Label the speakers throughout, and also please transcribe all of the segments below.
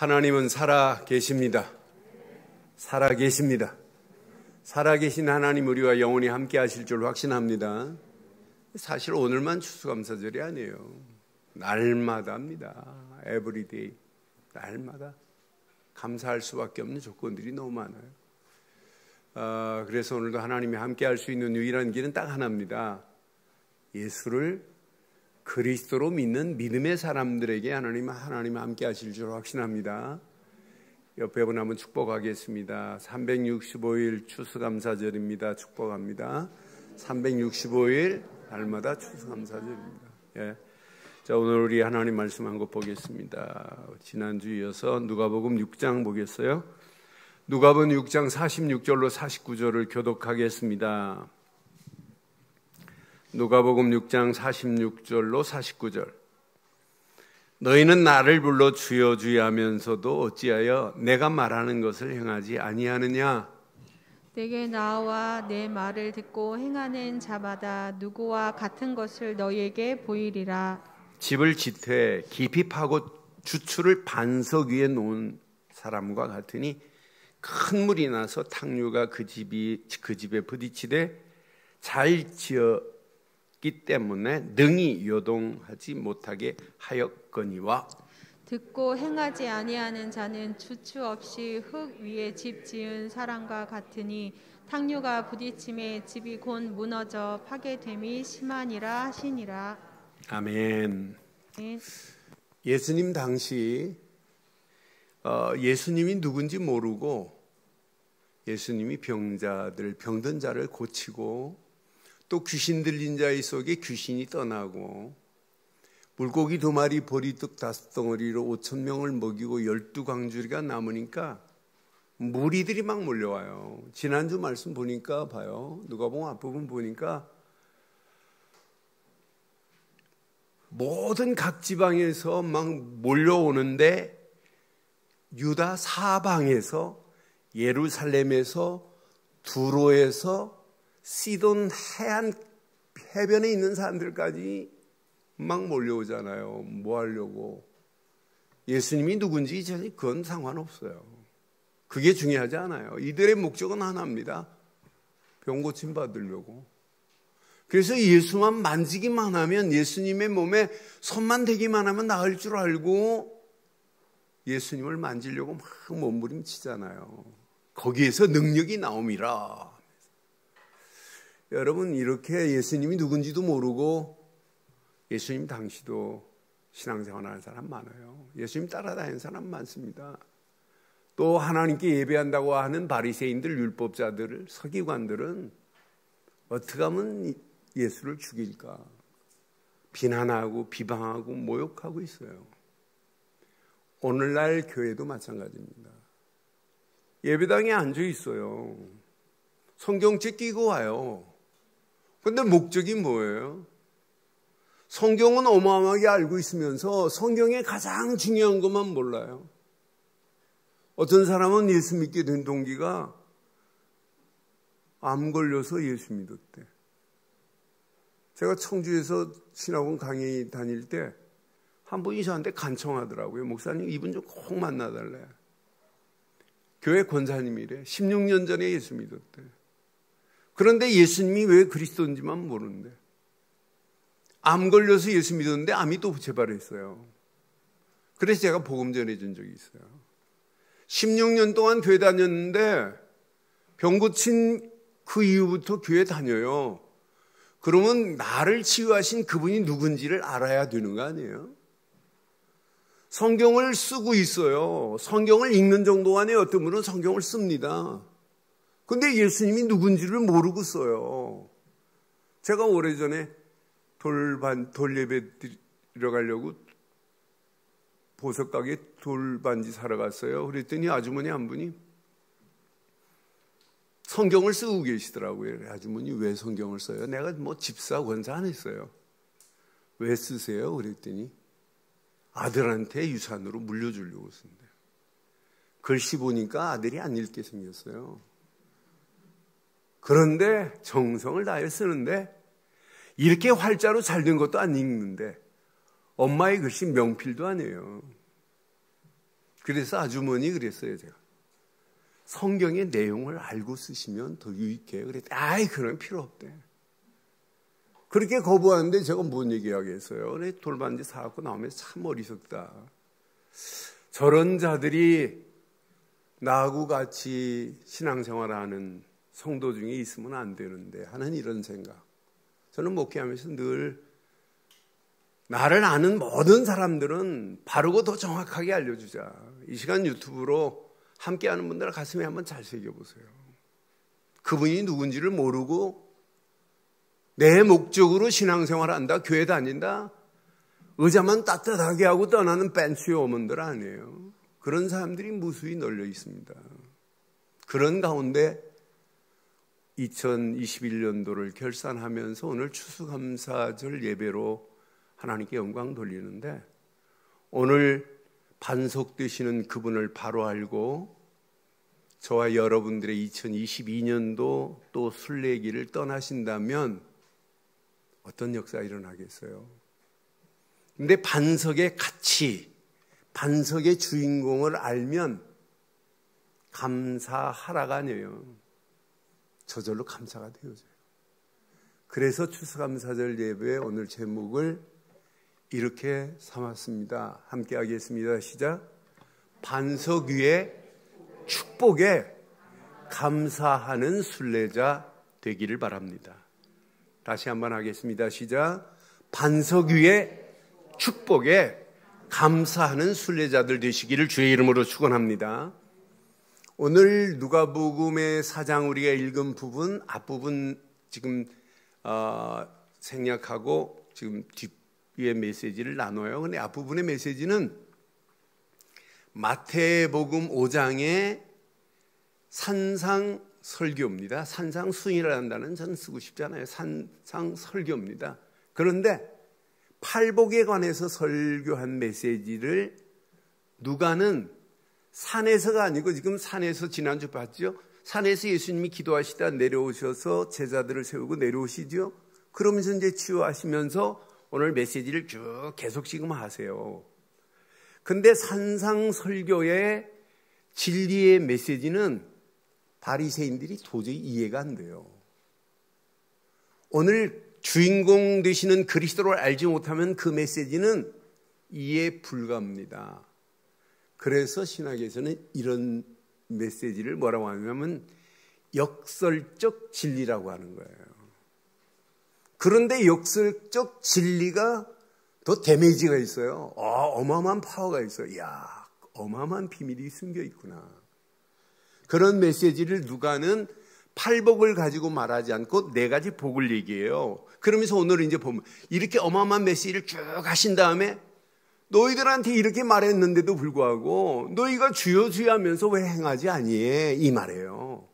Speaker 1: 하나님은 살아 계십니다. 살아 계십니다. 살아 계신 하나님 우리와 영원히 함께 하실 줄 확신합니다. 사실 오늘만 추수감사절이 아니에요. 날마다입니다. 에브리데이. 날마다 감사할 수밖에 없는 조건들이 너무 많아요. 그래서 오늘도 하나님이 함께 할 수 있는 유일한 길은 딱 하나입니다. 예수를 그리스도로 믿는 믿음의 사람들에게 하나님 함께 하실 줄 확신합니다. 옆에 분 한번 축복하겠습니다. 365일 추수감사절입니다. 축복합니다. 365일 날마다 추수감사절입니다. 예. 자, 오늘 우리 하나님 말씀 한 것 보겠습니다. 지난주 이어서 누가복음 6장 보겠어요. 누가복음 6장 46절로 49절을 교독하겠습니다. 누가복음 6장 46절로 49절. 너희는 나를 불러 주여 주여 하면서도 어찌하여 내가 말하는 것을 행하지 아니하느냐?
Speaker 2: 내게 나와 내 말을 듣고 행하는 자마다 누구와 같은 것을 너희에게 보이리라. 집을
Speaker 1: 짓되 깊이 파고 주추를 반석 위에 놓은 사람과 같으니 큰 물이 나서 탕류가 그 집에 부딪히되 잘 지었기 때문에 능히 요동하지 못하게 하였거니와.
Speaker 2: 듣고 행하지 아니하는 자는 주추 없이 흙 위에 집 지은 사람과 같으니 탕류가 부딪힘에 집이 곧 무너져 파괴됨이 심하니라 하시니라.
Speaker 1: 아멘. 예수님 당시 예수님이 누군지 모르고 예수님이 병든 자를 고치고 또 귀신 들린 자의 속에 귀신이 떠나고 물고기 2마리 보리떡 5덩어리로 5,000명을 먹이고 12광주리가 남으니까 무리들이 막 몰려와요. 지난주 말씀 보니까 봐요. 누가복음 앞부분 보니까 모든 각 지방에서 막 몰려오는데 유다 사방에서 예루살렘에서 두로에서 시돈 해변에 있는 사람들까지 막 몰려오잖아요. 뭐 하려고? 예수님이 누군지 그건 상관없어요. 그게 중요하지 않아요. 이들의 목적은 하나입니다. 병 고침 받으려고. 그래서 예수만 만지기만 하면, 예수님의 몸에 손만 대기만 하면 나을 줄 알고 예수님을 만지려고 막 몸부림치잖아요. 거기에서 능력이 나옴이라. 여러분, 이렇게 예수님이 누군지도 모르고 예수님 당시도 신앙생활하는 사람 많아요. 예수님 따라다니는 사람 많습니다. 또 하나님께 예배한다고 하는 바리새인들, 율법자들, 서기관들은 어떻게 하면 예수를 죽일까 비난하고 비방하고 모욕하고 있어요. 오늘날 교회도 마찬가지입니다. 예배당에 앉아 있어요. 성경책 끼고 와요. 근데 목적이 뭐예요? 성경은 어마어마하게 알고 있으면서 성경의 가장 중요한 것만 몰라요. 어떤 사람은 예수 믿게 된 동기가 암 걸려서 예수 믿었대. 제가 청주에서 신학원 강의 다닐 때 한 분이 저한테 간청하더라고요. 목사님, 이분 좀 꼭 만나달래. 교회 권사님이래. 16년 전에 예수 믿었대. 그런데 예수님이 왜 그리스도인지만 모르는데. 암 걸려서 예수 믿었는데 암이 또 재발했어요. 그래서 제가 복음 전해준 적이 있어요. 16년 동안 교회 다녔는데 병 고친 그 이후부터 교회 다녀요. 그러면 나를 치유하신 그분이 누군지를 알아야 되는 거 아니에요? 성경을 쓰고 있어요. 성경을 읽는 정도 안에 어떤 분은 성경을 씁니다. 근데 예수님이 누군지를 모르고 써요. 제가 오래전에 돌예배 드리러 가려고 보석가게 돌반지 사러 갔어요. 그랬더니 아주머니 한 분이 성경을 쓰고 계시더라고요. 아주머니 왜 성경을 써요? 내가 뭐 집사 권사 안 했어요. 왜 쓰세요? 그랬더니 아들한테 유산으로 물려주려고 쓴대요. 글씨 보니까 아들이 안 읽게 생겼어요. 그런데 정성을 다해 쓰는데 이렇게 활자로 잘 된 것도 안 읽는데 엄마의 글씨 명필도 아니에요. 그래서 아주머니 그랬어요. 제가 성경의 내용을 알고 쓰시면 더 유익해요. 그랬더니 아이 그런 필요 없대. 그렇게 거부하는데 제가 뭔 얘기하겠어요. 그래 돌반지 사갖고 나오면서 참 어리석다. 저런 자들이 나하고 같이 신앙생활하는 성도 중에 있으면 안 되는데 하는 이런 생각. 저는 목회하면서 늘 나를 아는 모든 사람들은 바르고 더 정확하게 알려주자. 이 시간 유튜브로 함께하는 분들 가슴에 한번 잘 새겨보세요. 그분이 누군지를 모르고 내 목적으로 신앙생활을 한다, 교회 다닌다, 의자만 따뜻하게 하고 떠나는 벤치에 오면들 아니에요. 그런 사람들이 무수히 널려 있습니다. 그런 가운데 2021년도를 결산하면서 오늘 추수감사절 예배로 하나님께 영광 돌리는데, 오늘 반석되시는 그분을 바로 알고 저와 여러분들의 2022년도 또 순례길을 떠나신다면 어떤 역사가 일어나겠어요? 근데 반석의 가치, 반석의 주인공을 알면 감사하라가 아니에요. 저절로 감사가 되어져요. 그래서 추수감사절 예배의 오늘 제목을 이렇게 삼았습니다. 함께 하겠습니다. 시작. 반석 위에 축복에 감사하는 순례자 되기를 바랍니다. 다시 한번 하겠습니다. 시작. 반석 위에 축복에 감사하는 순례자들 되시기를 주의 이름으로 축원합니다. 오늘 누가복음의 4장 우리가 읽은 부분 앞부분 지금 생략하고 지금 뒷위의 메시지를 나눠요. 근데 앞부분의 메시지는 마태복음 5장의 산상설교입니다. 산상순이라는 단어는 저는 쓰고 싶지 않아요. 산상설교입니다. 그런데 팔복에 관해서 설교한 메시지를 누가는 산에서가 아니고, 지금 산에서 지난주 봤죠? 산에서 예수님이 기도하시다 내려오셔서 제자들을 세우고 내려오시죠? 그러면서 이제 치유하시면서 오늘 메시지를 쭉 계속 지금 하세요. 근데 산상설교의 진리의 메시지는 바리새인들이 도저히 이해가 안 돼요. 오늘 주인공 되시는 그리스도를 알지 못하면 그 메시지는 이해 불가합니다. 그래서 신학에서는 이런 메시지를 뭐라고 하냐면 역설적 진리라고 하는 거예요. 그런데 역설적 진리가 더 데미지가 있어요. 어마어마한 파워가 있어요. 이야, 어마어마한 비밀이 숨겨 있구나. 그런 메시지를 누가는 팔복을 가지고 말하지 않고 4가지 복을 얘기해요. 그러면서 오늘 이제 보면 이렇게 어마어마한 메시지를 쭉 하신 다음에 너희들한테 이렇게 말했는데도 불구하고 너희가 주여 주여 하면서 왜 행하지 아니해? 이 말이에요.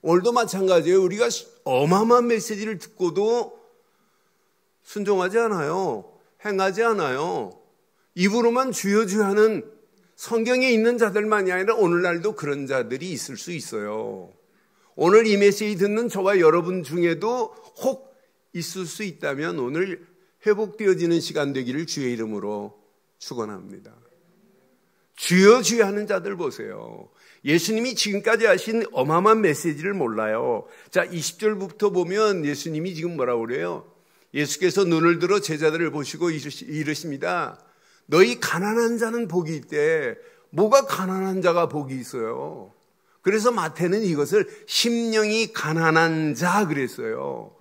Speaker 1: 오늘도 마찬가지예요. 우리가 어마어마한 메시지를 듣고도 순종하지 않아요. 행하지 않아요. 입으로만 주여 주여 하는 성경에 있는 자들만이 아니라 오늘날도 그런 자들이 있을 수 있어요. 오늘 이 메시지 듣는 저와 여러분 중에도 혹 있을 수 있다면 오늘 회복되어지는 시간 되기를 주의 이름으로 축원합니다. 주여 주여 하는 자들 보세요. 예수님이 지금까지 하신 어마어마한 메시지를 몰라요. 자, 20절부터 보면 예수님이 지금 뭐라고 그래요? 예수께서 눈을 들어 제자들을 보시고 이르십니다. 너희 가난한 자는 복이 있대. 뭐가 가난한 자가 복이 있어요? 그래서 마태는 이것을 심령이 가난한 자 그랬어요.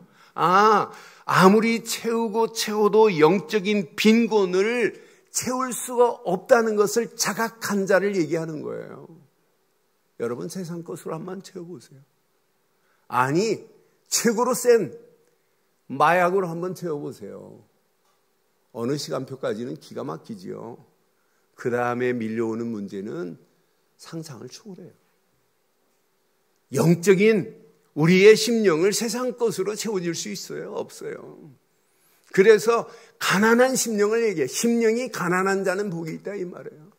Speaker 1: 아무리 채워도 영적인 빈곤을 채울 수가 없다는 것을 자각한 자를 얘기하는 거예요. 여러분 세상 것으로 한번 채워보세요. 아니 최고로 센 마약으로 한번 채워보세요. 어느 시간표까지는 기가 막히지요. 그 다음에 밀려오는 문제는 상상을 초월해요. 영적인 우리의 심령을 세상 것으로 채워질 수 있어요? 없어요. 그래서 가난한 심령을 얘기해. 심령이 가난한 자는 복이 있다 이 말이에요.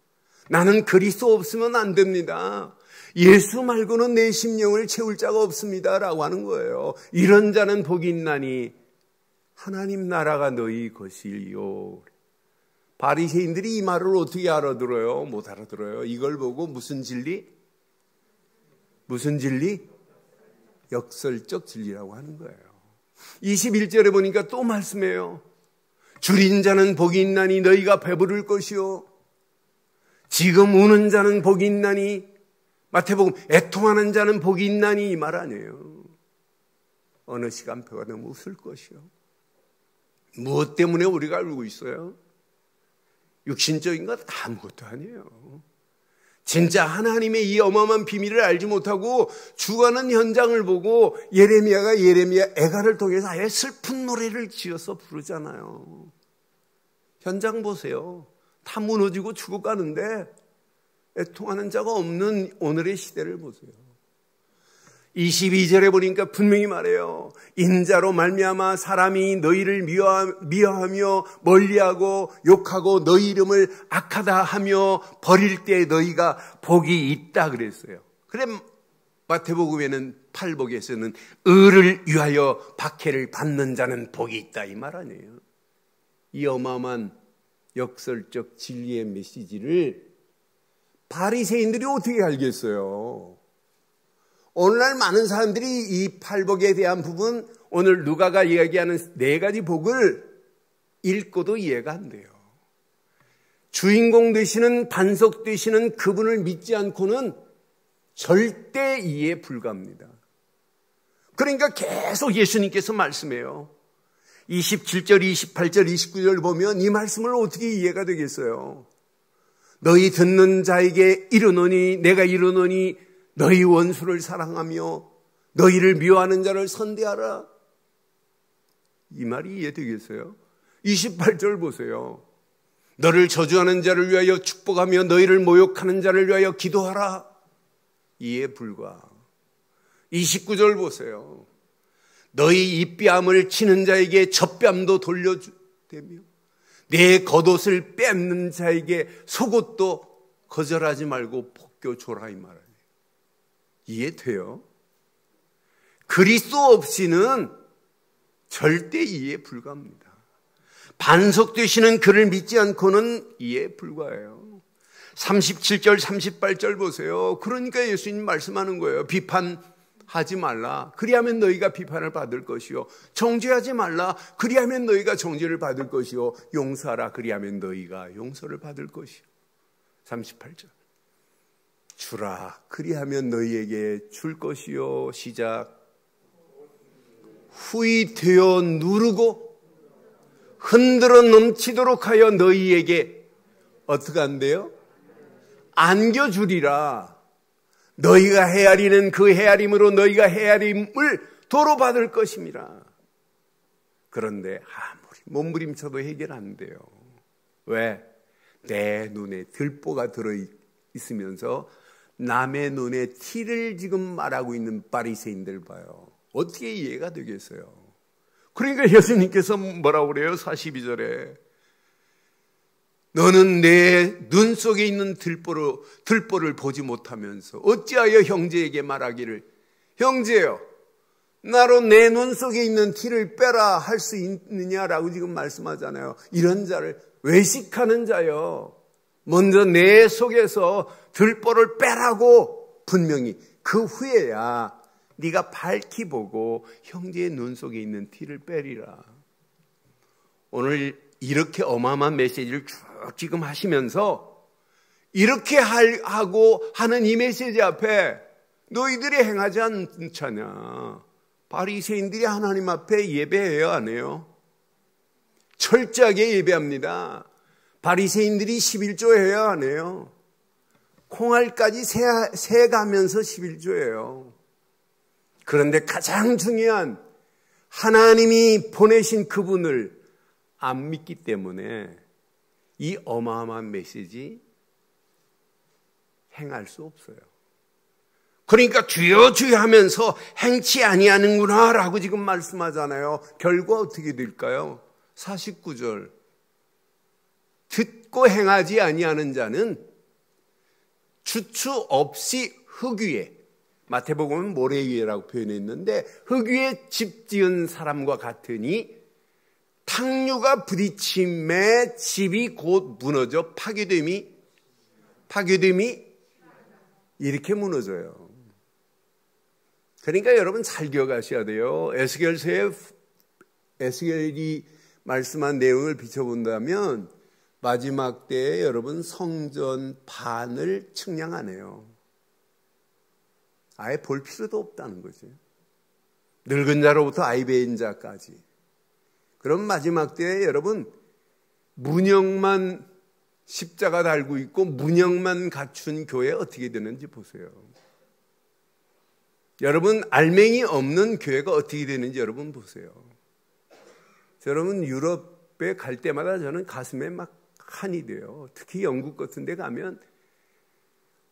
Speaker 1: 나는 그리스도 없으면 안 됩니다. 예수 말고는 내 심령을 채울 자가 없습니다 라고 하는 거예요. 이런 자는 복이 있나니 하나님 나라가 너희 것이요. 바리새인들이 이 말을 어떻게 알아들어요? 못 알아들어요. 이걸 보고 무슨 진리? 무슨 진리? 역설적 진리라고 하는 거예요. 21절에 보니까 또 말씀해요. 줄인 자는 복이 있나니 너희가 배부를 것이요. 지금 우는 자는 복이 있나니, 마태복음 애통하는 자는 복이 있나니, 이 말 아니에요. 어느 시간표가 되면 웃을 것이요. 무엇 때문에 우리가 알고 있어요? 육신적인 것 아무것도 아니에요. 진짜 하나님의 이 어마어마한 비밀을 알지 못하고 죽어가는 현장을 보고 예레미야 애가를 통해서 아예 슬픈 노래를 지어서 부르잖아요. 현장 보세요. 다 무너지고 죽어가는데 애통하는 자가 없는 오늘의 시대를 보세요. 22절에 보니까 분명히 말해요. 인자로 말미암아 사람이 너희를 미워하며 멀리하고 욕하고 너희 이름을 악하다 하며 버릴 때 너희가 복이 있다 그랬어요. 그래 마태복음에는 팔복에서는 의를 위하여 박해를 받는 자는 복이 있다 이 말 아니에요. 이 어마어마한 역설적 진리의 메시지를 바리새인들이 어떻게 알겠어요? 오늘날 많은 사람들이 이 팔복에 대한 부분, 오늘 누가가 이야기하는 4가지 복을 읽고도 이해가 안 돼요. 주인공 되시는 반석 되시는 그분을 믿지 않고는 절대 이해에 불과합니다. 그러니까 계속 예수님께서 말씀해요. 27절, 28절, 29절 보면 이 말씀을 어떻게 이해가 되겠어요? 너희 듣는 자에게 이르노니 내가 이르노니 너희 원수를 사랑하며 너희를 미워하는 자를 선대하라. 이 말이 이해되겠어요? 28절 보세요. 너를 저주하는 자를 위하여 축복하며 너희를 모욕하는 자를 위하여 기도하라. 이해 불가. 29절 보세요. 너희 입뺨을 치는 자에게 젖뺨도 돌려주며 내 겉옷을 뺏는 자에게 속옷도 거절하지 말고 벗겨줘라 이 말이에요. 이해돼요? 그리스도 없이는 절대 이해에 불과합니다. 반석 되시는 그를 믿지 않고는 이해에 불과해요. 37절 38절 보세요. 그러니까 예수님 말씀하는 거예요. 비판하지 말라. 그리하면 너희가 비판을 받을 것이요. 정죄하지 말라. 그리하면 너희가 정죄를 받을 것이요. 용서하라. 그리하면 너희가 용서를 받을 것이요. 38절. 주라. 그리하면 너희에게 줄 것이요. 시작. 후히 되어 누르고 흔들어 넘치도록 하여 너희에게 어떻게 한대요? 안겨주리라. 너희가 헤아리는 그 헤아림으로 너희가 헤아림을 도로 받을 것임이라. 그런데 아무리 몸부림쳐도 해결 안 돼요. 왜? 내 눈에 들보가 들어있으면서 남의 눈에 티를 지금 말하고 있는 바리새인들 봐요. 어떻게 이해가 되겠어요? 그러니까 예수님께서 뭐라고 그래요? 42절에 너는 내 눈 속에 있는 들보를 보지 못하면서 어찌하여 형제에게 말하기를 형제여 나로 내 눈 속에 있는 티를 빼라 할 수 있느냐라고 지금 말씀하잖아요. 이런 자를 외식하는 자여 먼저 내 속에서 들보를 빼라고 분명히 그 후에야 네가 밝히 보고 형제의 눈 속에 있는 티를 빼리라. 오늘 이렇게 어마어마한 메시지를 쭉 지금 하시면서 이렇게 하고 하는 이 메시지 앞에 너희들이 행하지 않잖냐. 바리새인들이 하나님 앞에 예배해요 안 해요? 철저하게 예배합니다. 바리새인들이 11조 해요 안 해요? 콩알까지 세가면서 11조예요. 그런데 가장 중요한 하나님이 보내신 그분을 안 믿기 때문에 이 어마어마한 메시지 행할 수 없어요. 그러니까 주여 주여 하면서 행치 아니하는구나 라고 지금 말씀하잖아요. 결과 어떻게 될까요? 49절 듣고 행하지 아니하는 자는 주추 없이 흙 위에 마태복음은 모래 위에라고 표현했는데 흙 위에 집 지은 사람과 같으니 탕류가 부딪힘에 집이 곧 무너져 파괴됨이 이렇게 무너져요. 그러니까 여러분 잘 기억하셔야 돼요. 에스겔이 말씀한 내용을 비춰본다면 마지막 때에 여러분 성전 반을 측량 안 해요. 아예 볼 필요도 없다는 거지. 늙은 자로부터 아이 배인 자까지. 그럼 마지막 때에 여러분 문형만 십자가 달고 있고 문형만 갖춘 교회 어떻게 되는지 보세요. 여러분 알맹이 없는 교회가 어떻게 되는지 여러분 보세요. 여러분 유럽에 갈 때마다 저는 가슴에 막 한이 돼요. 특히 영국 같은 데 가면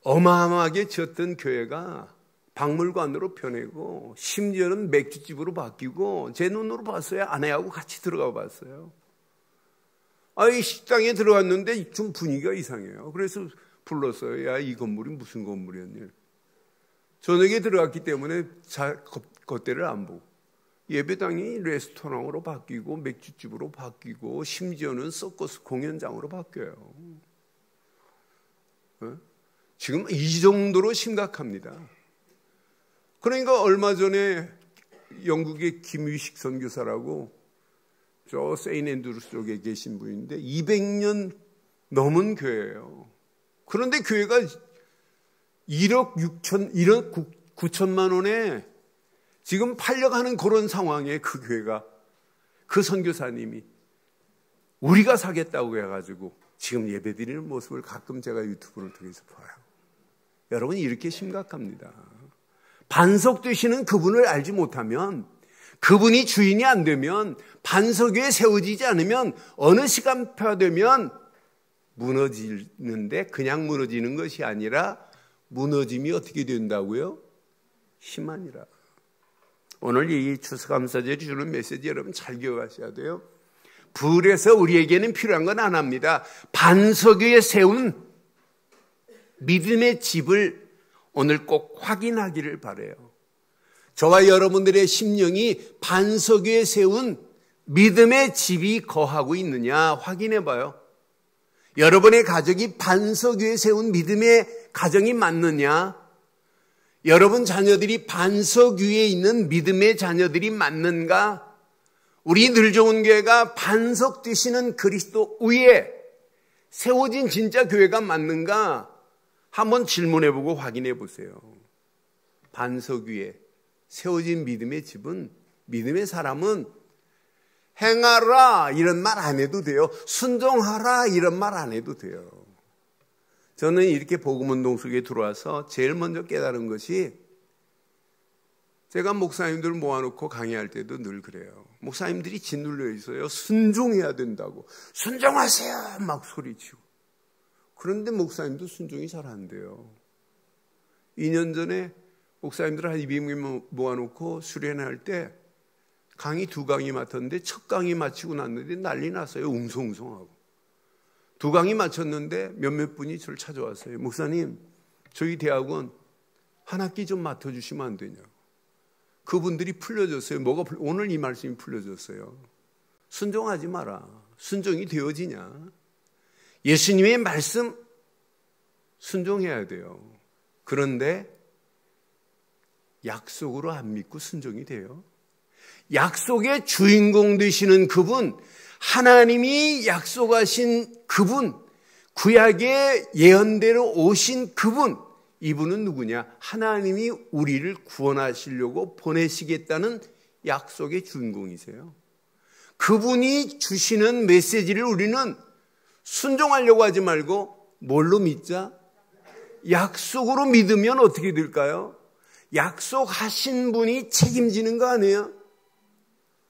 Speaker 1: 어마어마하게 지었던 교회가 박물관으로 변하고 심지어는 맥주집으로 바뀌고 제 눈으로 봤어요. 아내하고 같이 들어가 봤어요. 이 식당에 들어갔는데 좀 분위기가 이상해요. 그래서 불렀어요. 야, 이 건물이 무슨 건물이었니? 저녁에 들어갔기 때문에 겉대를 안 보고 예배당이 레스토랑으로 바뀌고 맥주집으로 바뀌고 심지어는 서커스 공연장으로 바뀌어요. 지금 이 정도로 심각합니다. 그러니까 얼마 전에 영국의 김위식 선교사라고 저 세인앤드루스 쪽에 계신 분인데 200년 넘은 교회예요. 그런데 교회가 1억 9천만 원에 지금 팔려가는 그런 상황에 그 교회가 그 선교사님이 우리가 사겠다고 해가지고 지금 예배드리는 모습을 가끔 제가 유튜브를 통해서 봐요. 여러분 이렇게 심각합니다. 반석되시는 그분을 알지 못하면 그분이 주인이 안 되면 반석 위에 세워지지 않으면 어느 시간표가 되면 무너지는데 그냥 무너지는 것이 아니라 무너짐이 어떻게 된다고요? 심하니라. 오늘 이 추수감사절이 주는 메시지 여러분 잘 기억하셔야 돼요. 불에서 우리에게는 필요한 건 안 합니다. 반석 위에 세운 믿음의 집을 오늘 꼭 확인하기를 바라요. 저와 여러분들의 심령이 반석 위에 세운 믿음의 집이 거하고 있느냐 확인해 봐요. 여러분의 가족이 반석 위에 세운 믿음의 가정이 맞느냐? 여러분 자녀들이 반석 위에 있는 믿음의 자녀들이 맞는가? 우리 늘좋은교회가 반석 되시는 그리스도 위에 세워진 진짜 교회가 맞는가? 한번 질문해보고 확인해보세요. 반석 위에 세워진 믿음의 집은, 믿음의 사람은 행하라 이런 말 안 해도 돼요. 순종하라 이런 말 안 해도 돼요. 저는 이렇게 복음운동 속에 들어와서 제일 먼저 깨달은 것이, 제가 목사님들 모아놓고 강의할 때도 늘 그래요. 목사님들이 짓눌려 있어요. 순종해야 된다고. 순종하세요 막 소리치고. 그런데 목사님도 순종이 잘 안 돼요. 2년 전에 목사님들 한 200명 모아놓고 수련할 때 강의 2강의 맡았는데 첫 강의 마치고 났는데 난리 났어요. 웅성웅성하고. 2강의 마쳤는데 몇몇 분이 저를 찾아왔어요. 목사님, 저희 대학원 한 학기 좀 맡아주시면 안 되냐고. 그분들이 풀려졌어요. 오늘 이 말씀이 풀려졌어요. 순종하지 마라. 순종이 되어지냐? 예수님의 말씀 순종해야 돼요. 그런데 약속으로 안 믿고 순종이 돼요. 약속의 주인공 되시는 그분, 하나님이 약속하신 그분, 구약의 예언대로 오신 그분, 이분은 누구냐? 하나님이 우리를 구원하시려고 보내시겠다는 약속의 주인공이세요. 그분이 주시는 메시지를 우리는 순종하려고 하지 말고 뭘로 믿자? 약속으로 믿으면 어떻게 될까요? 약속하신 분이 책임지는 거 아니에요?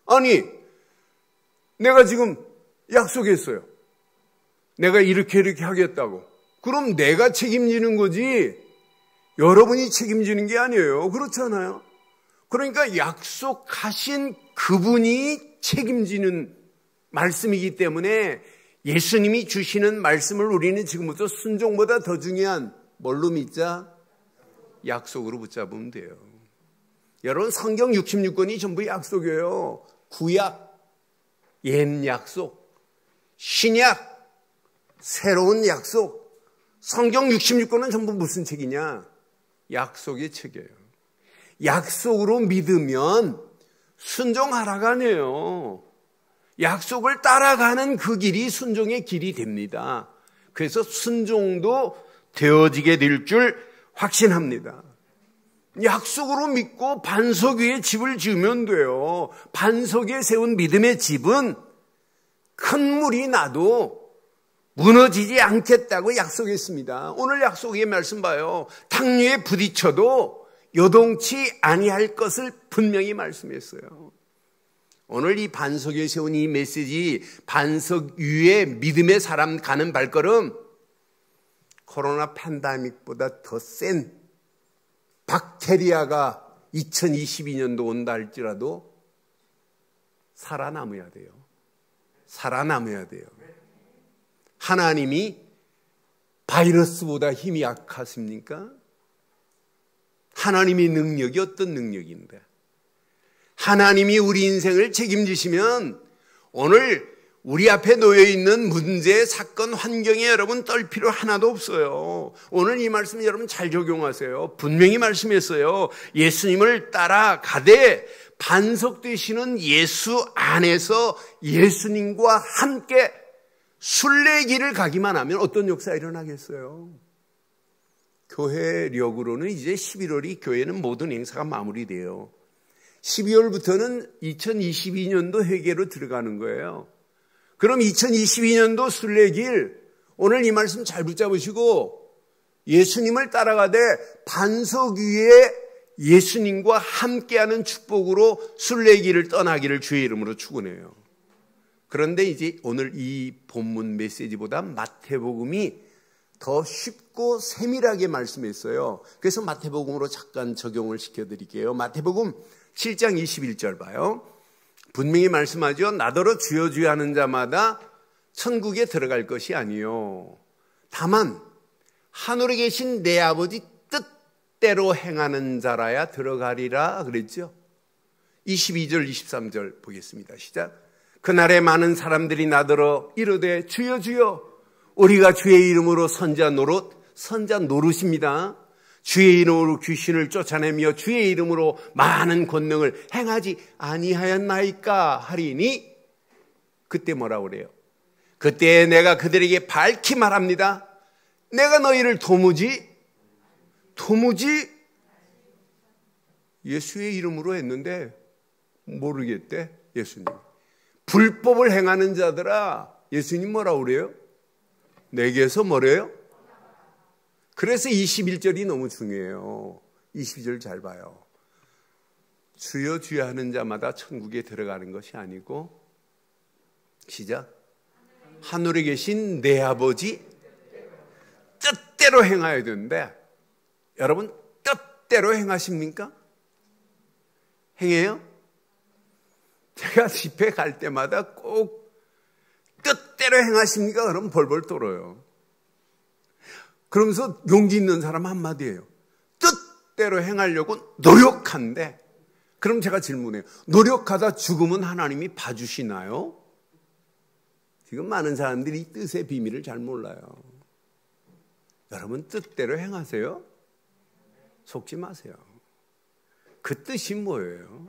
Speaker 1: 아니, 내가 지금 약속했어요. 내가 이렇게 하겠다고. 그럼 내가 책임지는 거지 여러분이 책임지는 게 아니에요. 그렇잖아요. 그러니까 약속하신 그분이 책임지는 말씀이기 때문에 예수님이 주시는 말씀을 우리는 지금부터 순종보다 더 중요한 뭘로 믿자? 약속으로 붙잡으면 돼요. 여러분 성경 66권이 전부 약속이에요. 구약. 옛 약속, 신약, 새로운 약속. 성경 66권은 전부 무슨 책이냐? 약속의 책이에요. 약속으로 믿으면 순종하라가 아니에요. 약속을 따라가는 그 길이 순종의 길이 됩니다. 그래서 순종도 되어지게 될 줄 확신합니다. 약속으로 믿고 반석 위에 집을 지으면 돼요. 반석 위에 세운 믿음의 집은 큰 물이 나도 무너지지 않겠다고 약속했습니다. 오늘 약속의 말씀 봐요. 탕류에 부딪혀도 요동치 아니할 것을 분명히 말씀했어요. 오늘 이 반석 위에 세운 이 메시지, 반석 위에 믿음의 사람 가는 발걸음, 코로나 팬데믹보다 더 센 박테리아가 2022년도 온다 할지라도 살아남아야 돼요. 살아남아야 돼요. 하나님이 바이러스보다 힘이 약하십니까? 하나님의 능력이 어떤 능력인데? 하나님이 우리 인생을 책임지시면 오늘 우리 앞에 놓여있는 문제, 사건, 환경에 여러분 떨 필요 하나도 없어요. 오늘 이 말씀 여러분 잘 적용하세요. 분명히 말씀했어요. 예수님을 따라가되 반석 되시는 예수 안에서 예수님과 함께 순례길을 가기만 하면 어떤 역사가 일어나겠어요? 교회력으로는 이제 11월이 교회는 모든 행사가 마무리돼요. 12월부터는 2022년도 회개로 들어가는 거예요. 그럼 2022년도 순례길, 오늘 이 말씀 잘 붙잡으시고 예수님을 따라가되 반석 위에 예수님과 함께하는 축복으로 순례길을 떠나기를 주의 이름으로 축원해요. 그런데 이제 오늘 이 본문 메시지보다 마태복음이 더 쉽고 세밀하게 말씀했어요. 그래서 마태복음으로 잠깐 적용을 시켜드릴게요. 마태복음 7장 21절 봐요. 분명히 말씀하죠. 나더러 주여 주여 하는 자마다 천국에 들어갈 것이 아니요 다만 하늘에 계신 내 아버지 뜻대로 행하는 자라야 들어가리라 그랬죠. 22절 23절 보겠습니다. 시작. 그날에 많은 사람들이 나더러 이르되 주여 주여 우리가 주의 이름으로 선자 노릇입니다. 주의 이름으로 귀신을 쫓아내며 주의 이름으로 많은 권능을 행하지 아니하였나이까 하리니 그때 뭐라고 그래요? 그때 내가 그들에게 밝히 말합니다. 내가 너희를 도무지 예수의 이름으로 했는데 모르겠대 예수님. 불법을 행하는 자들아 예수님 뭐라고 그래요? 내게서 뭐래요? 그래서 21절이 너무 중요해요. 22절 잘 봐요. 주여 주여 하는 자마다 천국에 들어가는 것이 아니고 시작. 하늘에 계신 내 아버지 뜻대로 행해야 되는데 여러분 뜻대로 행하십니까? 행해요? 제가 집회 갈 때마다 꼭 뜻대로 행하십니까? 그러면 벌벌 떨어요. 그러면서 용기 있는 사람 한마디예요. 뜻대로 행하려고 노력한데 그럼 제가 질문해요. 노력하다 죽으면 하나님이 봐주시나요? 지금 많은 사람들이 이 뜻의 비밀을 잘 몰라요. 여러분 뜻대로 행하세요? 속지 마세요. 그 뜻이 뭐예요?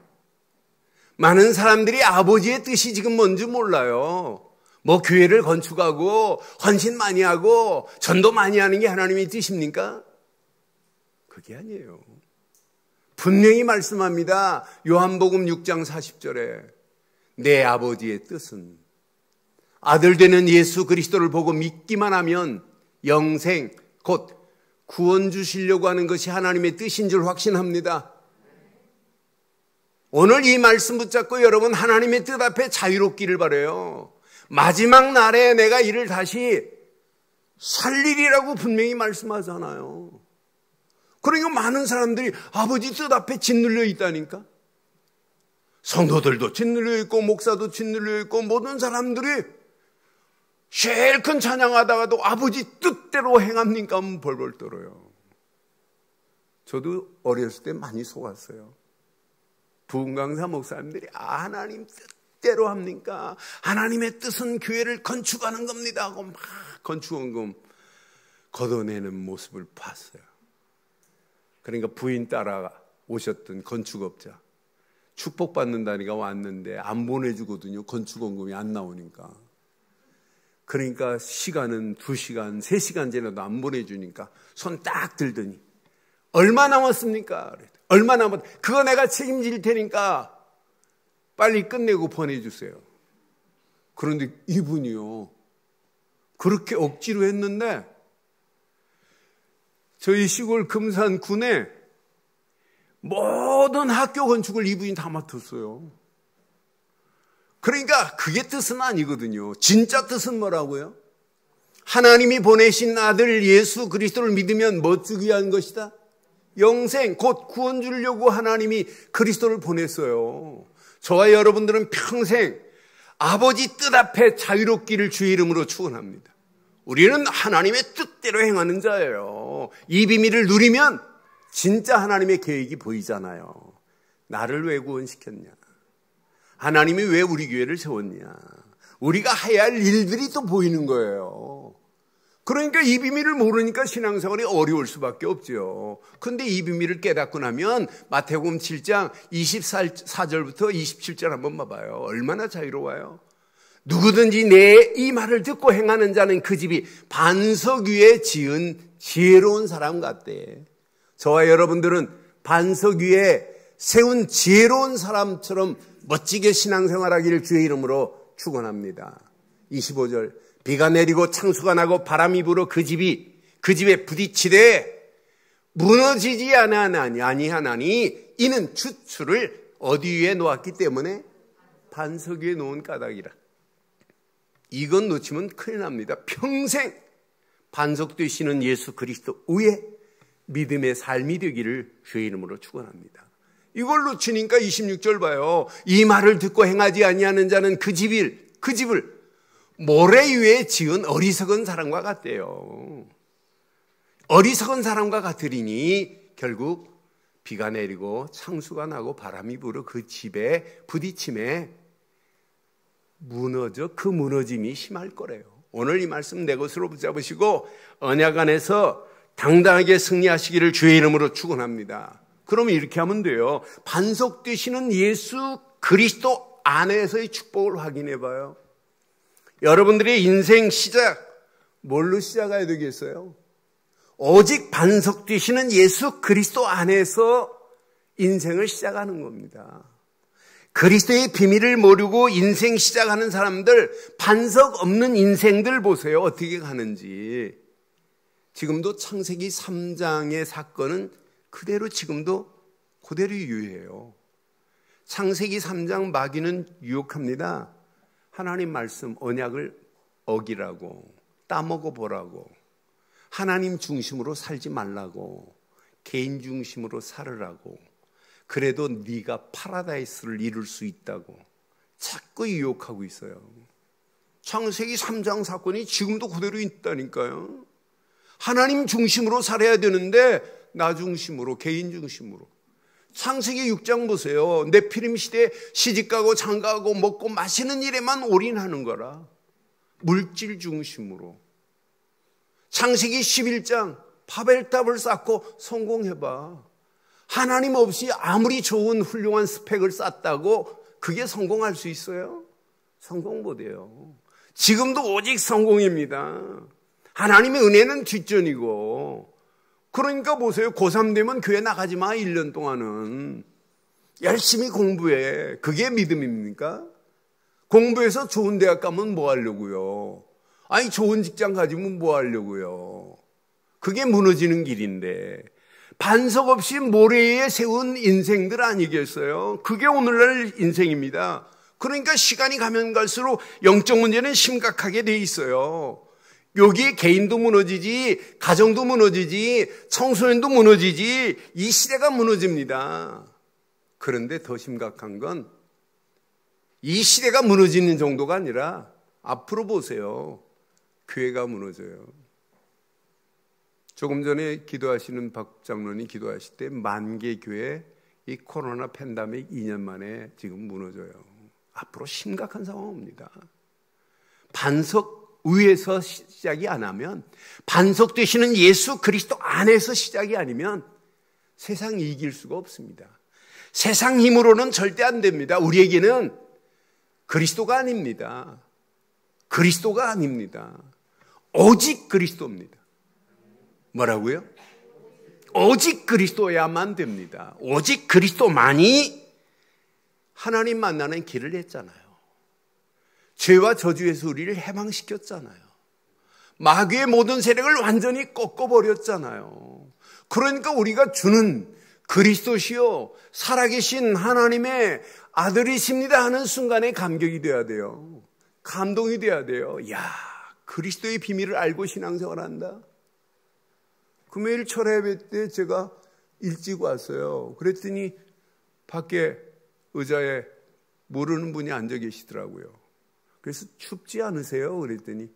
Speaker 1: 많은 사람들이 아버지의 뜻이 지금 뭔지 몰라요. 뭐 교회를 건축하고 헌신 많이 하고 전도 많이 하는 게 하나님의 뜻입니까? 그게 아니에요. 분명히 말씀합니다. 요한복음 6장 40절에 내 아버지의 뜻은 아들 되는 예수 그리스도를 보고 믿기만 하면 영생 곧 구원 주시려고 하는 것이 하나님의 뜻인 줄 확신합니다. 오늘 이 말씀 붙잡고 여러분 하나님의 뜻 앞에 자유롭기를 바라요. 마지막 날에 내가 이를 다시 살리리라고 분명히 말씀하잖아요. 그러니까 많은 사람들이 아버지 뜻 앞에 짓눌려 있다니까. 성도들도 짓눌려 있고 목사도 짓눌려 있고 모든 사람들이 제일 큰 찬양하다가도 아버지 뜻대로 행합니까? 하면 벌벌 떨어요. 저도 어렸을 때 많이 속았어요. 부흥강사 목사님들이 하나님 뜻대로 합니까? 하나님의 뜻은 교회를 건축하는 겁니다 하고 막 건축원금 걷어내는 모습을 봤어요. 그러니까 부인 따라 오셨던 건축업자, 축복받는다니까 왔는데 안 보내주거든요. 건축원금이 안 나오니까. 그러니까 시간은 2시간, 3시간 지나도 안 보내주니까 손 딱 들더니 얼마 남았습니까? 얼마 남았? 그거 내가 책임질 테니까 빨리 끝내고 보내주세요. 그런데 이분이요, 그렇게 억지로 했는데 저희 시골 금산군에 모든 학교 건축을 이분이 다 맡았어요. 그러니까 그게 뜻은 아니거든요. 진짜 뜻은 뭐라고요? 하나님이 보내신 아들 예수 그리스도를 믿으면 뭐 주기 위한 것이다? 영생, 곧 구원 주려고 하나님이 그리스도를 보냈어요. 저와 여러분들은 평생 아버지 뜻 앞에 자유롭기를 주의 이름으로 축원합니다. 우리는 하나님의 뜻대로 행하는 자예요. 이 비밀을 누리면 진짜 하나님의 계획이 보이잖아요. 나를 왜 구원시켰냐? 하나님이 왜 우리 교회를 세웠냐? 우리가 해야 할 일들이 또 보이는 거예요. 그러니까 이 비밀을 모르니까 신앙생활이 어려울 수밖에 없죠. 그런데 이 비밀을 깨닫고 나면 마태복음 7장 24절부터 27절 한번 봐봐요. 얼마나 자유로워요. 누구든지 내 이 말을 듣고 행하는 자는 그 집이 반석 위에 지은 지혜로운 사람 같대. 저와 여러분들은 반석 위에 세운 지혜로운 사람처럼 멋지게 신앙생활하기를 주의 이름으로 축원합니다. 25절, 비가 내리고 창수가 나고 바람이 불어 그 집에 부딪히되 무너지지 아니하나니 이는 주추를 어디 위에 놓았기 때문에 반석 위에 놓은 까닭이라. 이건 놓치면 큰일 납니다. 평생 반석 되시는 예수 그리스도 위에 믿음의 삶이 되기를 주의 이름으로 축원합니다. 이걸 놓치니까 26절 봐요. 이 말을 듣고 행하지 아니하는 자는 그 집을 모래 위에 지은 어리석은 사람과 같대요. 어리석은 사람과 같으리니 결국 비가 내리고 창수가 나고 바람이 불어 그 집에 부딪힘에 무너져 그 무너짐이 심할 거래요. 오늘 이 말씀 내 것으로 붙잡으시고 언약 안에서 당당하게 승리하시기를 주의 이름으로 축원합니다. 그러면 이렇게 하면 돼요. 반석 되시는 예수 그리스도 안에서의 축복을 확인해 봐요. 여러분들의 인생 시작 뭘로 시작해야 되겠어요? 오직 반석 되시는 예수 그리스도 안에서 인생을 시작하는 겁니다. 그리스도의 비밀을 모르고 인생 시작하는 사람들, 반석 없는 인생들 보세요. 어떻게 가는지. 지금도 창세기 3장의 사건은 지금도 그대로 유효해요. 창세기 3장 마귀는 유혹합니다. 하나님 말씀 언약을 어기라고, 따먹어 보라고, 하나님 중심으로 살지 말라고, 개인 중심으로 살으라고, 그래도 네가 파라다이스를 이룰 수 있다고 자꾸 유혹하고 있어요. 창세기 3장 사건이 지금도 그대로 있다니까요. 하나님 중심으로 살아야 되는데 나 중심으로, 개인 중심으로. 창세기 6장 보세요. 네피림 시대에 시집가고 장가가고 먹고 마시는 일에만 올인하는 거라. 물질 중심으로. 창세기 11장 바벨탑을 쌓고 성공해봐. 하나님 없이 아무리 좋은 훌륭한 스펙을 쌓았다고 그게 성공할 수 있어요? 성공 못해요. 지금도 오직 성공입니다. 하나님의 은혜는 뒷전이고. 그러니까 보세요. 고3 되면 교회 나가지 마. 1년 동안은 열심히 공부해. 그게 믿음입니까? 공부해서 좋은 대학 가면 뭐 하려고요? 아니 좋은 직장 가지면 뭐 하려고요? 그게 무너지는 길인데 반석 없이 모래에 세운 인생들 아니겠어요? 그게 오늘날 인생입니다. 그러니까 시간이 가면 갈수록 영적 문제는 심각하게 돼 있어요. 여기에 개인도 무너지지, 가정도 무너지지, 청소년도 무너지지, 이 시대가 무너집니다. 그런데 더 심각한 건 이 시대가 무너지는 정도가 아니라 앞으로 보세요. 교회가 무너져요. 조금 전에 기도하시는 박 장로님이 기도하실 때 만개교회 이 코로나 팬데믹 2년 만에 지금 무너져요. 앞으로 심각한 상황 옵니다. 반석 위에서 시작이 안 하면, 반석 되시는 예수 그리스도 안에서 시작이 아니면 세상이 이길 수가 없습니다. 세상 힘으로는 절대 안 됩니다. 우리에게는 그리스도가 아닙니다. 그리스도가 아닙니다. 오직 그리스도입니다. 뭐라고요? 오직 그리스도야만 됩니다. 오직 그리스도만이 하나님 만나는 길을 냈잖아요. 죄와 저주에서 우리를 해방시켰잖아요. 마귀의 모든 세력을 완전히 꺾어버렸잖아요. 그러니까 우리가 주는 그리스도시요 살아계신 하나님의 아들이십니다 하는 순간에 감격이 돼야 돼요. 감동이 돼야 돼요. 야, 그리스도의 비밀을 알고 신앙생활한다. 금요일 철야예배 때 제가 일찍 왔어요. 그랬더니 밖에 의자에 모르는 분이 앉아 계시더라고요. 그래서 춥지 않으세요? 그랬더니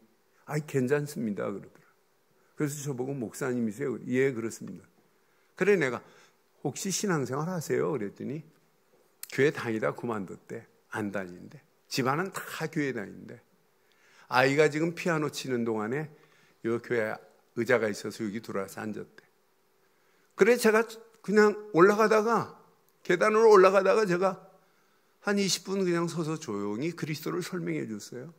Speaker 1: 괜찮습니다 그러더라고요. 그래서 저보고 목사님이세요? 예, 그렇습니다. 그래 내가 혹시 신앙생활 하세요? 그랬더니 교회 다니다 그만뒀대. 안 다니는데. 집안은 다 교회 다니는데. 아이가 지금 피아노 치는 동안에 이 교회 의자가 있어서 여기 들어와서 앉았대. 그래 제가 그냥 올라가다가 계단으로 올라가다가 제가 한 20분 그냥 서서 조용히 그리스도를 설명해 줬어요.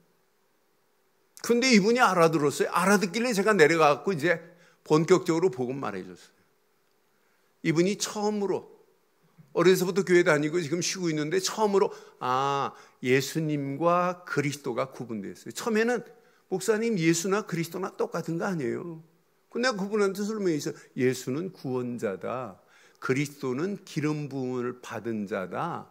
Speaker 1: 근데 이분이 알아들었어요. 알아듣길래 제가 내려가고 이제 본격적으로 복음 말해줬어요. 이분이 처음으로 어려서부터 교회 다니고 지금 쉬고 있는데 처음으로 예수님과 그리스도가 구분됐어요. 처음에는 목사님 예수나 그리스도나 똑같은 거 아니에요. 근데 그분한테 설명해서 예수는 구원자다. 그리스도는 기름 부음을 받은 자다.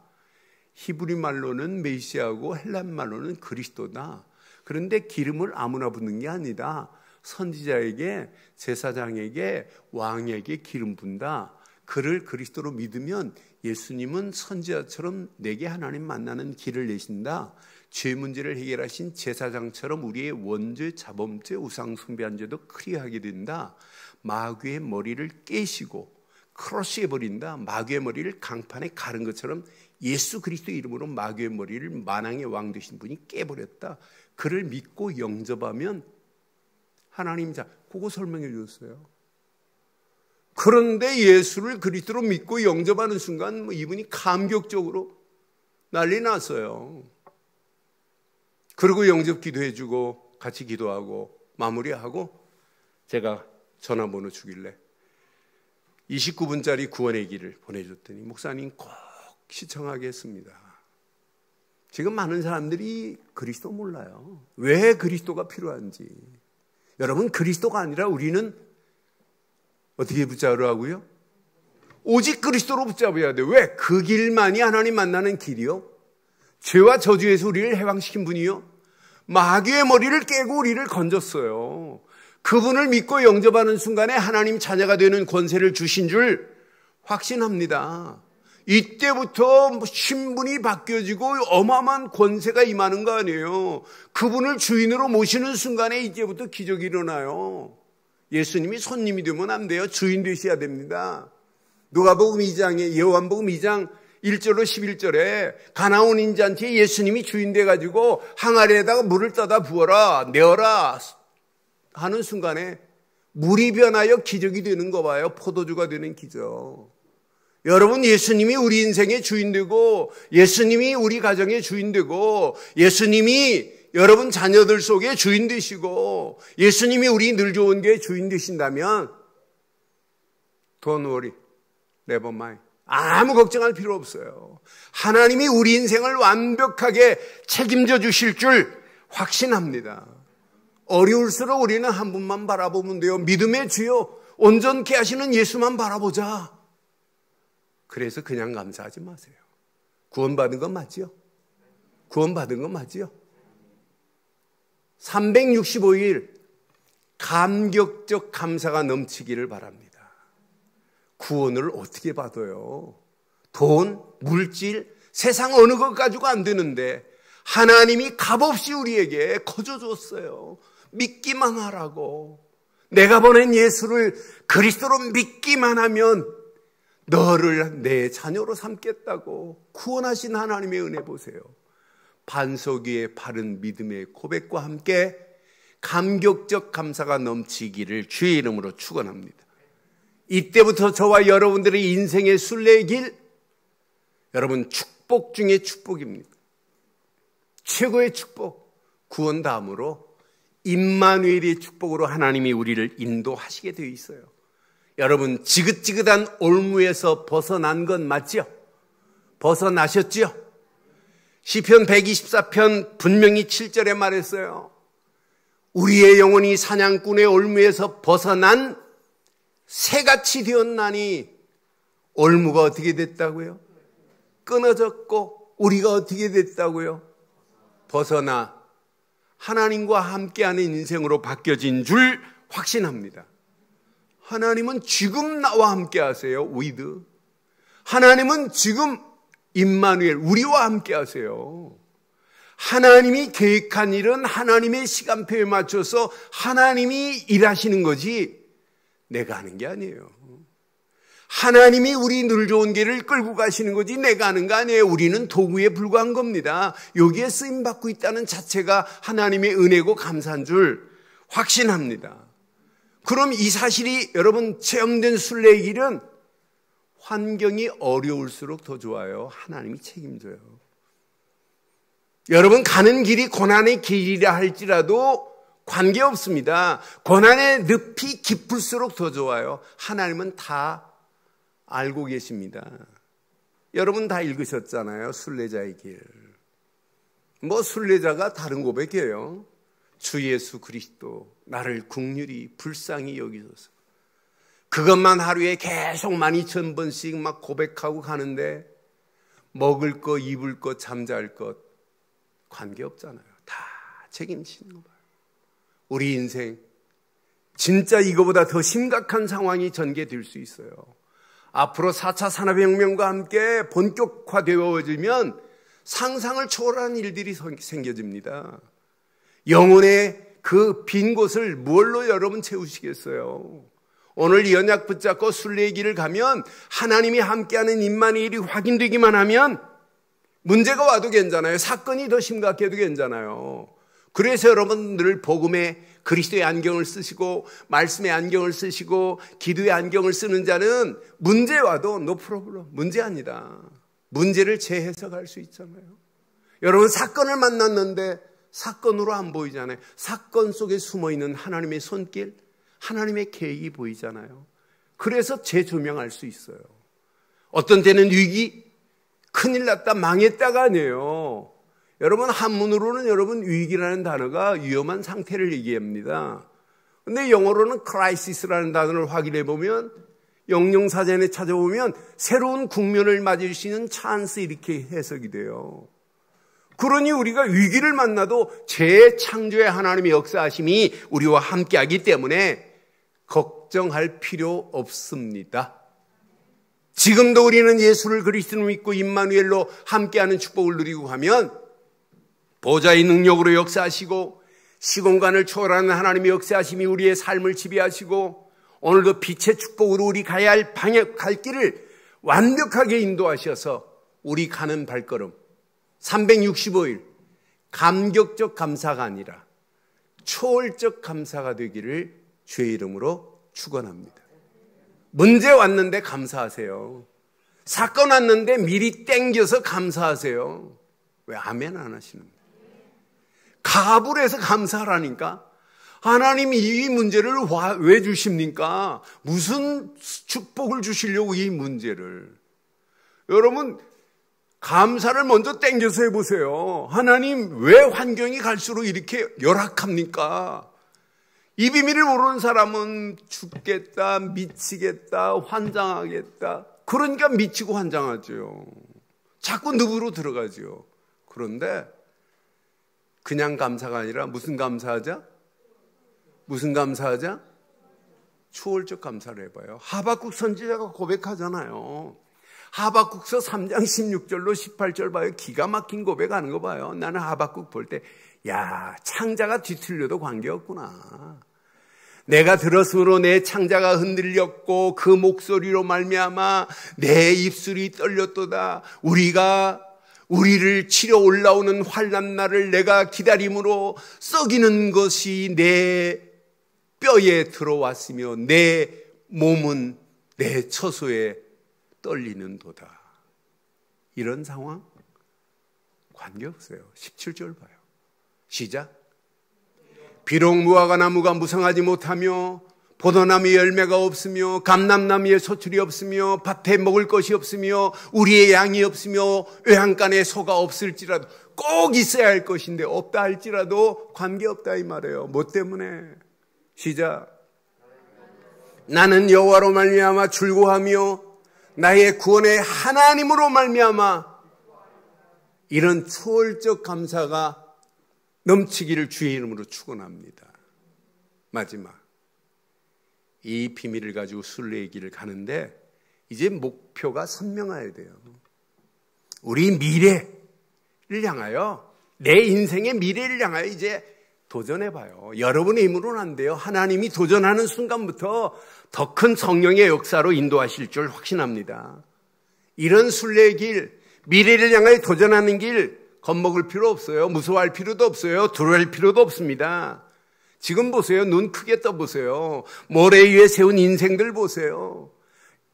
Speaker 1: 히브리 말로는 메시아고 헬란 말로는 그리스도다. 그런데 기름을 아무나 붓는 게 아니다. 선지자에게, 제사장에게, 왕에게 기름 붓는다. 그를 그리스도로 믿으면 예수님은 선지자처럼 내게 하나님 만나는 길을 내신다. 죄 문제를 해결하신 제사장처럼 우리의 원죄, 자범죄, 우상 숭배한 죄도 클리어하게 된다. 마귀의 머리를 깨시고 크러쉬해버린다. 마귀의 머리를 강판에 가른 것처럼 예수 그리스도의 이름으로 마귀의 머리를 만왕의 왕 되신 분이 깨버렸다. 그를 믿고 영접하면 하나님 그거 설명해 줬어요. 그런데 예수를 그리스도로 믿고 영접하는 순간 이분이 감격적으로 난리 났어요. 그리고 영접 기도해주고 같이 기도하고 마무리하고 제가 전화번호 주길래 29분짜리 구원의 길을 보내줬더니 목사님 꼭 시청하겠습니다. 지금 많은 사람들이 그리스도 몰라요. 왜 그리스도가 필요한지. 여러분 그리스도가 아니라 우리는 어떻게 붙잡으라고요? 오직 그리스도로 붙잡아야 돼요. 왜? 그 길만이 하나님 만나는 길이요. 죄와 저주에서 우리를 해방시킨 분이요. 마귀의 머리를 깨고 우리를 건졌어요. 그분을 믿고 영접하는 순간에 하나님 자녀가 되는 권세를 주신 줄 확신합니다. 이때부터 신분이 바뀌어지고 어마어마한 권세가 임하는 거 아니에요. 그분을 주인으로 모시는 순간에 이제부터 기적이 일어나요. 예수님이 손님이 되면 안 돼요. 주인 되셔야 됩니다. 누가복음 2장에 요한복음 2장 1절로 11절에 가나온 인자한테 예수님이 주인 돼가지고 항아리에다가 물을 떠다 부어라 내어라 하는 순간에 물이 변하여 기적이 되는 거 봐요. 포도주가 되는 기적. 여러분 예수님이 우리 인생의 주인 되고 예수님이 우리 가정의 주인 되고 예수님이 여러분 자녀들 속에 주인 되시고 예수님이 우리 늘 좋은 게 주인 되신다면 Don't worry, never mind. 아무 걱정할 필요 없어요. 하나님이 우리 인생을 완벽하게 책임져 주실 줄 확신합니다. 어려울수록 우리는 한 분만 바라보면 돼요. 믿음의 주요 온전케 하시는 예수만 바라보자. 그래서 그냥 감사하지 마세요. 구원받은 건 맞지요? 구원받은 건 맞지요? 365일 감격적 감사가 넘치기를 바랍니다. 구원을 어떻게 받아요? 돈, 물질, 세상 어느 것 가지고 안 되는데 하나님이 값없이 우리에게 거저줬어요. 믿기만 하라고. 내가 보낸 예수를 그리스도로 믿기만 하면 너를 내 자녀로 삼겠다고 구원하신 하나님의 은혜 보세요. 반석 위에 바른 믿음의 고백과 함께 감격적 감사가 넘치기를 주의 이름으로 축원합니다. 이때부터 저와 여러분들의 인생의 순례의 길, 여러분 축복 중에 축복입니다. 최고의 축복, 구원 다음으로 임마누엘의 축복으로 하나님이 우리를 인도하시게 되어 있어요. 여러분 지긋지긋한 올무에서 벗어난 건 맞죠? 벗어나셨죠? 시편 124편 분명히 7절에 말했어요. 우리의 영혼이 사냥꾼의 올무에서 벗어난 새같이 되었나니, 올무가 어떻게 됐다고요? 끊어졌고 우리가 어떻게 됐다고요? 벗어나 하나님과 함께하는 인생으로 바뀌어진 줄 확신합니다. 하나님은 지금 나와 함께 하세요. with. 하나님은 지금 임마누엘 우리와 함께 하세요. 하나님이 계획한 일은 하나님의 시간표에 맞춰서 하나님이 일하시는 거지 내가 하는 게 아니에요. 하나님이 우리 늘 좋은 길을 끌고 가시는 거지 내가 하는 거 아니에요. 우리는 도구에 불과한 겁니다. 여기에 쓰임받고 있다는 자체가 하나님의 은혜고 감사한 줄 확신합니다. 그럼 이 사실이 여러분 체험된 순례의 길은 환경이 어려울수록 더 좋아요. 하나님이 책임져요. 여러분 가는 길이 고난의 길이라 할지라도 관계없습니다. 고난의 늪이 깊을수록 더 좋아요. 하나님은 다 알고 계십니다. 여러분 다 읽으셨잖아요. 순례자의 길. 뭐 순례자가 다른 고백이에요. 주 예수 그리스도 나를 긍휼히 불쌍히 여기소서. 그것만 하루에 계속 12,000번씩 막 고백하고 가는데 먹을 것, 입을 것, 잠잘 것 관계없잖아요. 다 책임지는 거 봐요. 우리 인생 진짜 이거보다 더 심각한 상황이 전개될 수 있어요. 앞으로 4차 산업혁명과 함께 본격화되어지면 상상을 초월한 일들이 생겨집니다. 영혼의 그 빈 곳을 뭘로 여러분 채우시겠어요? 오늘 이 언약 붙잡고 순례의 길을 가면 하나님이 함께하는 임마누엘이 확인되기만 하면 문제가 와도 괜찮아요. 사건이 더 심각해도 괜찮아요. 그래서 여러분들 복음의 그리스도의 안경을 쓰시고 말씀의 안경을 쓰시고 기도의 안경을 쓰는 자는 문제 와도 no problem, 문제 아니다. 문제를 재해석할 수 있잖아요. 여러분 사건을 만났는데 사건으로 안 보이잖아요. 사건 속에 숨어있는 하나님의 손길, 하나님의 계획이 보이잖아요. 그래서 재조명할 수 있어요. 어떤 때는 위기, 큰일 났다, 망했다가 아니에요. 여러분 한문으로는 여러분 위기라는 단어가 위험한 상태를 얘기합니다. 근데 영어로는 crisis라는 단어를 확인해 보면 영영사전에 찾아보면 새로운 국면을 맞을 수 있는 찬스 이렇게 해석이 돼요. 그러니 우리가 위기를 만나도 재창조의 하나님의 역사하심이 우리와 함께하기 때문에 걱정할 필요 없습니다. 지금도 우리는 예수를 그리스도로 믿고 임마누엘로 함께하는 축복을 누리고 가면 보좌의 능력으로 역사하시고 시공간을 초월하는 하나님의 역사하심이 우리의 삶을 지배하시고 오늘도 빛의 축복으로 우리 가야 할 방향, 갈 길을 완벽하게 인도하셔서 우리 가는 발걸음 365일 감격적 감사가 아니라 초월적 감사가 되기를 주의 이름으로 축원합니다. 문제 왔는데 감사하세요. 사건 왔는데 미리 땡겨서 감사하세요. 왜 아멘 안 하시는 거예요? 가압을 해서 감사하라니까. 하나님이 이 문제를 왜 주십니까? 무슨 축복을 주시려고 이 문제를. 여러분 감사를 먼저 땡겨서 해보세요. 하나님 왜 환경이 갈수록 이렇게 열악합니까? 이 비밀을 모르는 사람은 죽겠다, 미치겠다, 환장하겠다. 그러니까 미치고 환장하죠. 자꾸 늪으로 들어가죠. 그런데 그냥 감사가 아니라 무슨 감사하자? 무슨 감사하자? 초월적 감사를 해봐요. 하박국 선지자가 고백하잖아요. 하박국서 3장 16절로 18절 봐요. 기가 막힌 고백하는 거 봐요. 나는 하박국 볼 때 야, 창자가 뒤틀려도 관계없구나. 내가 들었으므로 내 창자가 흔들렸고 그 목소리로 말미암아 내 입술이 떨렸도다. 우리가 우리를 치러 올라오는 환난 날을 내가 기다림으로 썩이는 것이 내 뼈에 들어왔으며 내 몸은 내 처소에 떨리는도다. 이런 상황 관계없어요. 17절 봐요. 시작. 비록 무화과 나무가 무성하지 못하며 포도나무에 열매가 없으며 감람나무에 소출이 없으며 밭에 먹을 것이 없으며 우리의 양이 없으며 외양간에 소가 없을지라도, 꼭 있어야 할 것인데 없다 할지라도 관계없다 이 말이에요. 뭐 때문에? 시작. 나는 여호와로 말미암아 즐거워하며 나의 구원의 하나님으로 말미암아, 이런 초월적 감사가 넘치기를 주의 이름으로 축원합니다. 마지막, 이 비밀을 가지고 순례의 길을 가는데 이제 목표가 선명해야 돼요. 우리 미래를 향하여, 내 인생의 미래를 향하여 이제 도전해봐요. 여러분의 힘으로는 안 돼요. 하나님이 도전하는 순간부터 더 큰 성령의 역사로 인도하실 줄 확신합니다. 이런 순례의 길, 미래를 향하여 도전하는 길, 겁먹을 필요 없어요. 무서워할 필요도 없어요. 두려워할 필요도 없습니다. 지금 보세요. 눈 크게 떠보세요. 모래 위에 세운 인생들 보세요.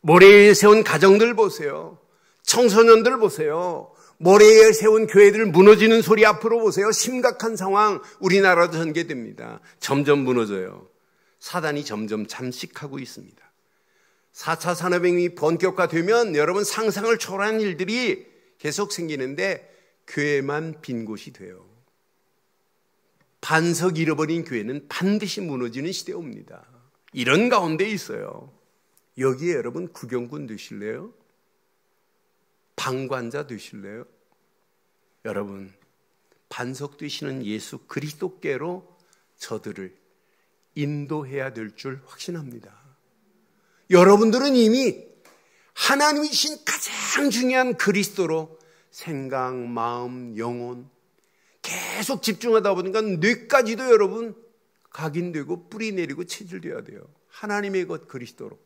Speaker 1: 모래 위에 세운 가정들 보세요. 청소년들 보세요. 모래 위에 세운 교회들 무너지는 소리 앞으로 보세요. 심각한 상황 우리나라도 전개됩니다. 점점 무너져요. 사단이 점점 잠식하고 있습니다. 4차 산업혁명이 본격화되면 여러분 상상을 초월한 일들이 계속 생기는데 교회만 빈 곳이 돼요. 반석 잃어버린 교회는 반드시 무너지는 시대에 옵니다. 이런 가운데 있어요. 여기에 여러분 구경꾼 되실래요? 방관자 되실래요? 여러분, 반석 되시는 예수 그리스도께로 저들을 인도해야 될 줄 확신합니다. 여러분들은 이미 하나님이신 가장 중요한 그리스도로 생각, 마음, 영혼 계속 집중하다 보니까 뇌까지도 여러분 각인되고 뿌리 내리고 체질되어야 돼요. 하나님의 것 그리스도로.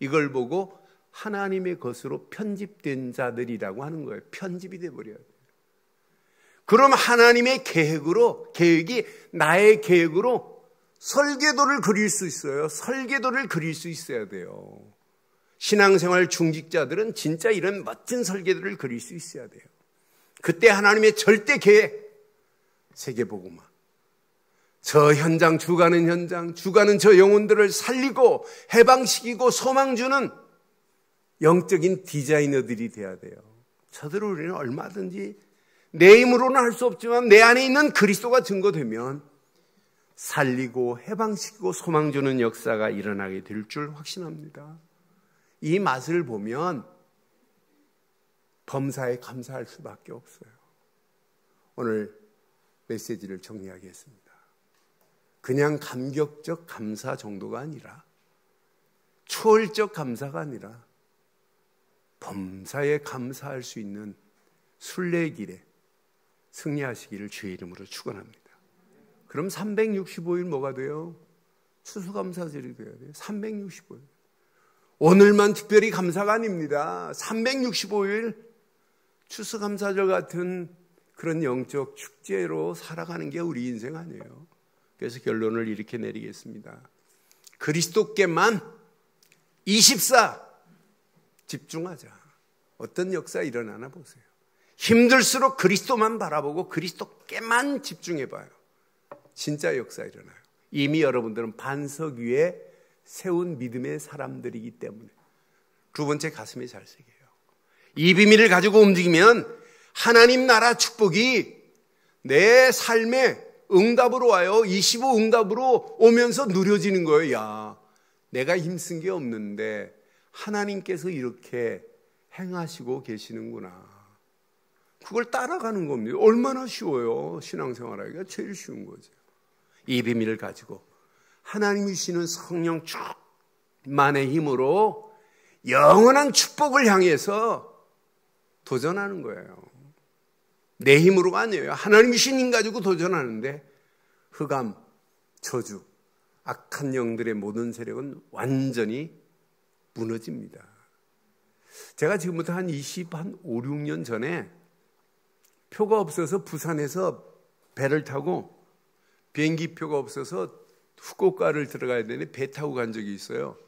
Speaker 1: 이걸 보고 하나님의 것으로 편집된 자들이라고 하는 거예요. 편집이 돼버려야 돼요. 그럼 하나님의 계획이 나의 계획으로 설계도를 그릴 수 있어요. 설계도를 그릴 수 있어야 돼요. 신앙생활 중직자들은 진짜 이런 멋진 설계도를 그릴 수 있어야 돼요. 그때 하나님의 절대 계획, 세계복음화, 저 현장, 죽어가는 저 영혼들을 살리고 해방시키고 소망 주는 영적인 디자이너들이 돼야 돼요. 저들을 우리는 얼마든지 내 힘으로는 할 수 없지만 내 안에 있는 그리스도가 증거되면 살리고 해방시키고 소망 주는 역사가 일어나게 될 줄 확신합니다. 이 맛을 보면 범사에 감사할 수밖에 없어요. 오늘 메시지를 정리하겠습니다. 그냥 감격적 감사 정도가 아니라, 초월적 감사가 아니라 범사에 감사할 수 있는 순례의 길에 승리하시기를 주의 이름으로 축원합니다. 그럼 365일 뭐가 돼요? 추수감사절이 돼야 돼요. 365일. 오늘만 특별히 감사가 아닙니다. 365일 추수감사절 같은 그런 영적 축제로 살아가는 게 우리 인생 아니에요. 그래서 결론을 이렇게 내리겠습니다. 그리스도께만 24 집중하자. 어떤 역사 일어나나 보세요. 힘들수록 그리스도만 바라보고 그리스도께만 집중해봐요. 진짜 역사 일어나요. 이미 여러분들은 반석 위에 세운 믿음의 사람들이기 때문에. 두 번째, 가슴에 잘 새겨요. 이 비밀을 가지고 움직이면 하나님 나라 축복이 내 삶에 응답으로 와요. 25 응답으로 오면서 누려지는 거예요. 야, 내가 힘쓴 게 없는데 하나님께서 이렇게 행하시고 계시는구나. 그걸 따라가는 겁니다. 얼마나 쉬워요. 신앙생활하기가 제일 쉬운 거죠. 이 비밀을 가지고 하나님이 주시는 성령 충만의 힘으로 영원한 축복을 향해서 도전하는 거예요. 내 힘으로가 아니에요. 하나님이 주신 힘 가지고 도전하는데 흑암, 저주, 악한 영들의 모든 세력은 완전히 무너집니다. 제가 지금부터 한 5, 6년 전에 표가 없어서 부산에서 배를 타고 비행기 표가 없어서 후쿠오카를 들어가야 되는데 배 타고 간 적이 있어요.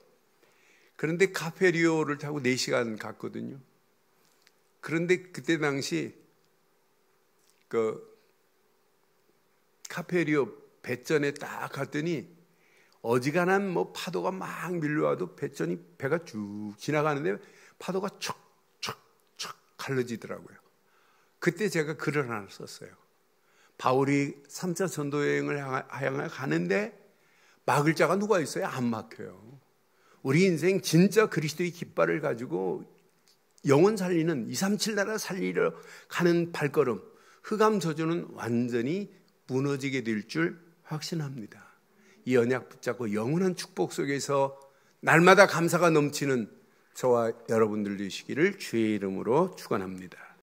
Speaker 1: 그런데 카페리오를 타고 4시간 갔거든요. 그런데 그때 당시 그 카페리오 배전에 딱 갔더니 어지간한 뭐 파도가 막 밀려와도 배가 쭉 지나가는데 파도가 척척척 갈라지더라고요. 그때 제가 글을 하나 썼어요. 바울이 3차 전도 여행을 향해 가는데 막을 자가 누가 있어요? 안 막혀요. 우리 인생 진짜 그리스도의 깃발을 가지고 영혼 살리는 237 나라 살리러 가는 발걸음, 흑암 저주는 완전히 무너지게 될 줄 확신합니다. 이 언약 붙잡고 영원한 축복 속에서 날마다 감사가 넘치는 저와 여러분들 되시기를 주의 이름으로 축원합니다.